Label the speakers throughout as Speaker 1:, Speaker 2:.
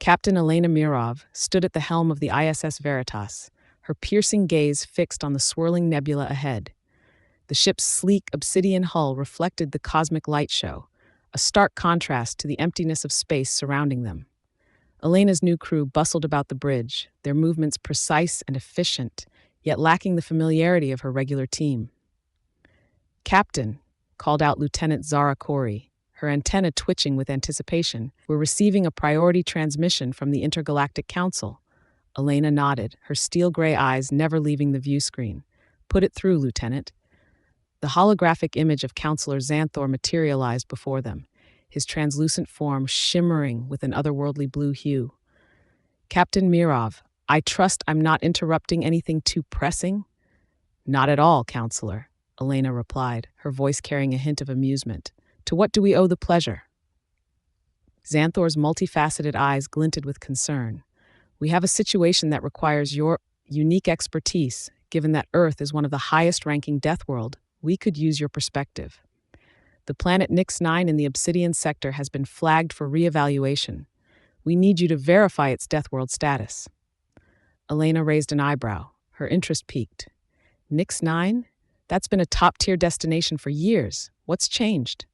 Speaker 1: Captain Elena Mirov stood at the helm of the ISS Veritas, her piercing gaze fixed on the swirling nebula ahead. The ship's sleek obsidian hull reflected the cosmic light show, a stark contrast to the emptiness of space surrounding them. Elena's new crew bustled about the bridge, their movements precise and efficient, yet lacking the familiarity of her regular team. "Captain," called out Lieutenant Zara Corey, her antenna twitching with anticipation, "we're receiving a priority transmission from the Intergalactic Council." Elena nodded, her steel-gray eyes never leaving the view screen. "Put it through, Lieutenant." The holographic image of Counselor Xanthor materialized before them, his translucent form shimmering with an otherworldly blue hue. "Captain Mirov, I trust I'm not interrupting anything too pressing?" "Not at all, Counselor," Elena replied, her voice carrying a hint of amusement. "To what do we owe the pleasure?" Xanthor's multifaceted eyes glinted with concern. "We have a situation that requires your unique expertise. Given that Earth is one of the highest-ranking Deathworld, we could use your perspective. The planet Nix-9 in the Obsidian sector has been flagged for re-evaluation. We need you to verify its Deathworld status." Elena raised an eyebrow, her interest piqued. "Nix-9? That's been a top-tier destination for years. What's changed?"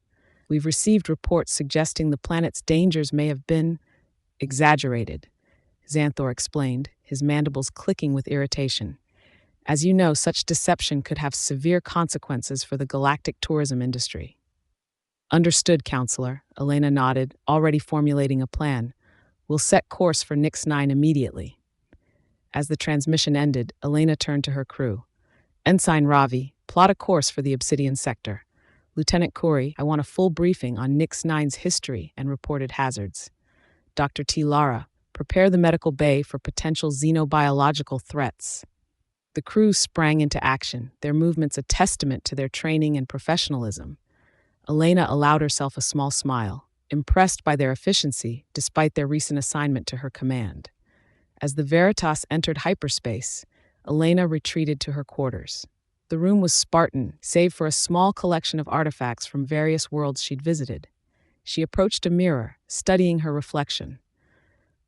Speaker 1: "We've received reports suggesting the planet's dangers may have been exaggerated," Xanthor explained, his mandibles clicking with irritation. "As you know, such deception could have severe consequences for the galactic tourism industry." "Understood, Counselor," Elena nodded, already formulating a plan. "We'll set course for Nix-9 immediately." As the transmission ended, Elena turned to her crew. "Ensign Ravi, plot a course for the Obsidian sector. Lieutenant Corey, I want a full briefing on Nix-9's history and reported hazards. Dr. T. Lara, prepare the medical bay for potential xenobiological threats." The crew sprang into action, their movements a testament to their training and professionalism. Elena allowed herself a small smile, impressed by their efficiency despite their recent assignment to her command. As the Veritas entered hyperspace, Elena retreated to her quarters. The room was Spartan, save for a small collection of artifacts from various worlds she'd visited. She approached a mirror, studying her reflection.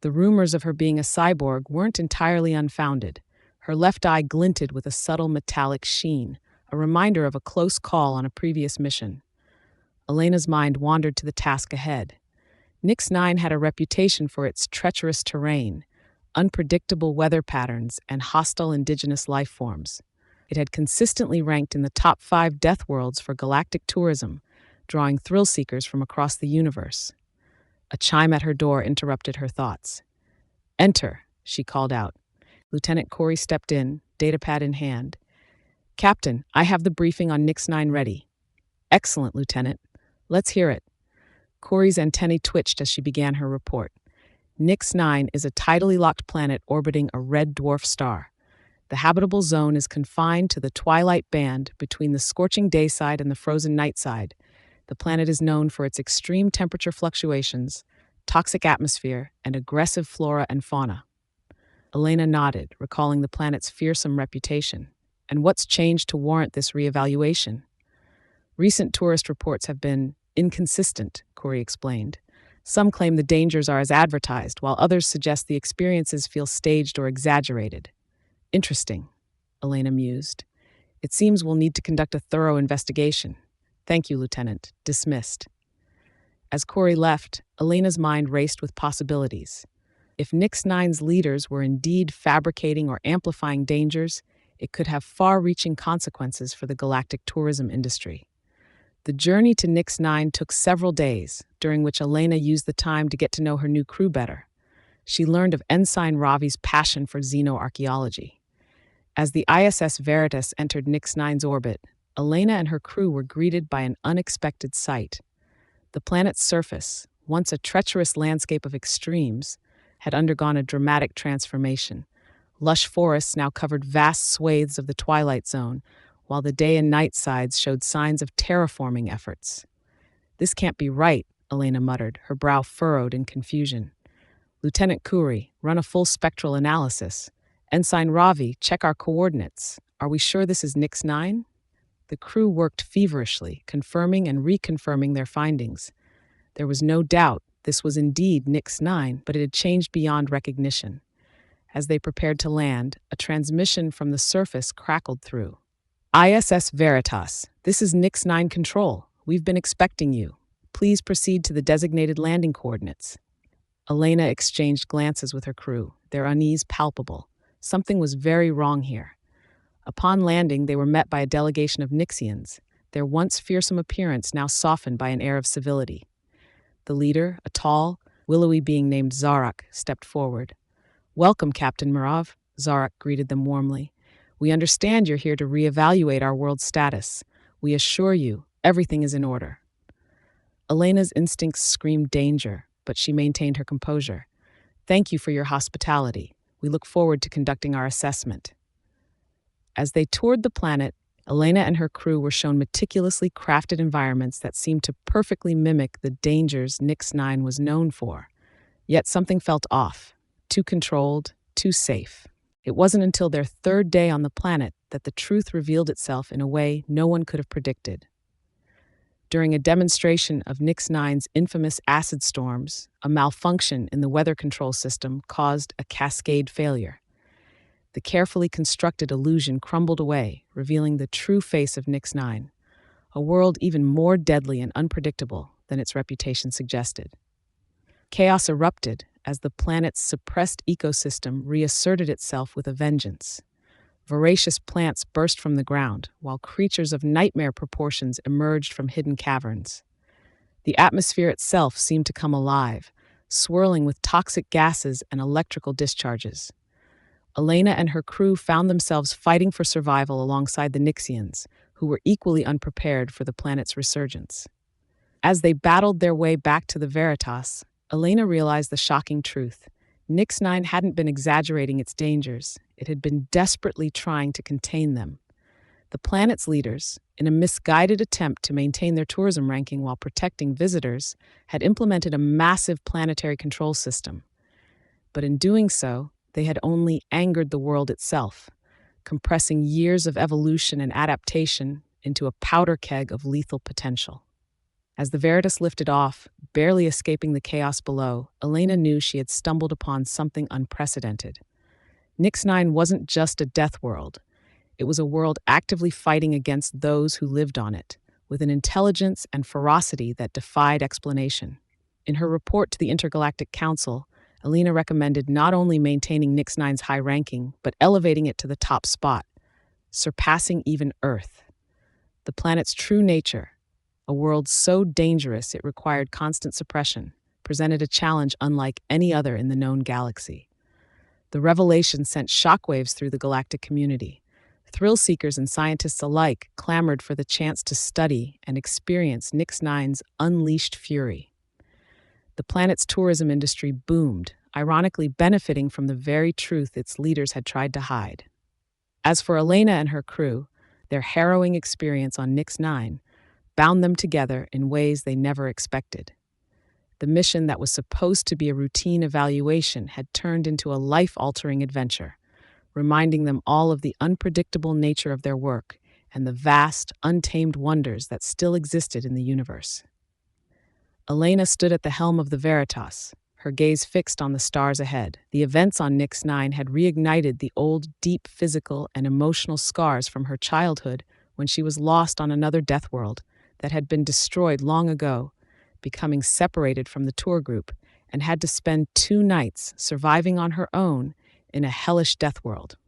Speaker 1: The rumors of her being a cyborg weren't entirely unfounded. Her left eye glinted with a subtle metallic sheen, a reminder of a close call on a previous mission. Elena's mind wandered to the task ahead. Nix-9 had a reputation for its treacherous terrain, unpredictable weather patterns, and hostile indigenous life forms. It had consistently ranked in the top 5 Deathworlds for galactic tourism, drawing thrill-seekers from across the universe. A chime at her door interrupted her thoughts. "Enter," she called out. Lieutenant Corey stepped in, datapad in hand. "Captain, I have the briefing on Nix-9 ready." "Excellent, Lieutenant. Let's hear it." Corey's antennae twitched as she began her report. Nix-9 is a tidally locked planet orbiting a red dwarf star. The habitable zone is confined to the twilight band between the scorching day side and the frozen night side. The planet is known for its extreme temperature fluctuations, toxic atmosphere, and aggressive flora and fauna. Elena nodded, recalling the planet's fearsome reputation. "And what's changed to warrant this reevaluation?" "Recent tourist reports have been inconsistent," Corey explained. "Some claim the dangers are as advertised, while others suggest the experiences feel staged or exaggerated." "Interesting," Elena mused. "It seems we'll need to conduct a thorough investigation." "Thank you, Lieutenant." Dismissed. As Corey left, Elena's mind raced with possibilities. If Nix-9's leaders were indeed fabricating or amplifying dangers, it could have far-reaching consequences for the galactic tourism industry. The journey to Nix-9 took several days, during which Elena used the time to get to know her new crew better. She learned of Ensign Ravi's passion for xenoarchaeology. As the ISS Veritas entered Nix-9's orbit, Elena and her crew were greeted by an unexpected sight. The planet's surface, once a treacherous landscape of extremes, had undergone a dramatic transformation. Lush forests now covered vast swathes of the twilight zone, while the day and night sides showed signs of terraforming efforts. "This can't be right," Elena muttered, her brow furrowed in confusion. "Lieutenant Corey, run a full spectral analysis. Ensign Ravi, check our coordinates. Are we sure this is Nix-9? The crew worked feverishly, confirming and reconfirming their findings. There was no doubt This was indeed Nix-9, but it had changed beyond recognition. As they prepared to land, a transmission from the surface crackled through. ISS Veritas, this is Nix-9 Control. We've been expecting you. Please proceed to the designated landing coordinates. Elena exchanged glances with her crew, their unease palpable. Something was very wrong here. Upon landing, they were met by a delegation of Nixians, their once fearsome appearance now softened by an air of civility. The leader, a tall, willowy being named Zarak, stepped forward. "Welcome, Captain Murav," Zarak greeted them warmly. "We understand you're here to reevaluate our world's status. We assure you, everything is in order." Elena's instincts screamed danger, but she maintained her composure. "Thank you for your hospitality. We look forward to conducting our assessment." As they toured the planet, Elena and her crew were shown meticulously crafted environments that seemed to perfectly mimic the dangers Nix-9 was known for. Yet something felt off, too controlled, too safe. It wasn't until their third day on the planet that the truth revealed itself in a way no one could have predicted. During a demonstration of Nix-9's infamous acid storms, a malfunction in the weather control system caused a cascade failure. The carefully constructed illusion crumbled away, revealing the true face of Nix-9, a world even more deadly and unpredictable than its reputation suggested. Chaos erupted as the planet's suppressed ecosystem reasserted itself with a vengeance. Voracious plants burst from the ground, while creatures of nightmare proportions emerged from hidden caverns. The atmosphere itself seemed to come alive, swirling with toxic gases and electrical discharges. Elena and her crew found themselves fighting for survival alongside the Nixians, who were equally unprepared for the planet's resurgence. As they battled their way back to the Veritas, Elena realized the shocking truth. Nix-9 hadn't been exaggerating its dangers. It had been desperately trying to contain them. The planet's leaders, in a misguided attempt to maintain their tourism ranking while protecting visitors, had implemented a massive planetary control system. But in doing so, they had only angered the world itself, compressing years of evolution and adaptation into a powder keg of lethal potential. As the Veritas lifted off, barely escaping the chaos below, Elena knew she had stumbled upon something unprecedented. Nix-9 wasn't just a death world. It was a world actively fighting against those who lived on it, with an intelligence and ferocity that defied explanation. In her report to the Intergalactic Council, Elena recommended not only maintaining Nix-9's high ranking, but elevating it to the top spot, surpassing even Earth. The planet's true nature, a world so dangerous it required constant suppression, presented a challenge unlike any other in the known galaxy. The revelation sent shockwaves through the galactic community. Thrill seekers and scientists alike clamored for the chance to study and experience Nix-9's unleashed fury. The planet's tourism industry boomed, ironically benefiting from the very truth its leaders had tried to hide. As for Elena and her crew, their harrowing experience on Nix-9 bound them together in ways they never expected. The mission that was supposed to be a routine evaluation had turned into a life-altering adventure, reminding them all of the unpredictable nature of their work and the vast, untamed wonders that still existed in the universe. Elena stood at the helm of the Veritas, her gaze fixed on the stars ahead. The events on Nix-9 had reignited the old, deep physical and emotional scars from her childhood when she was lost on another death world that had been destroyed long ago, becoming separated from the tour group, and had to spend 2 nights surviving on her own in a hellish death world.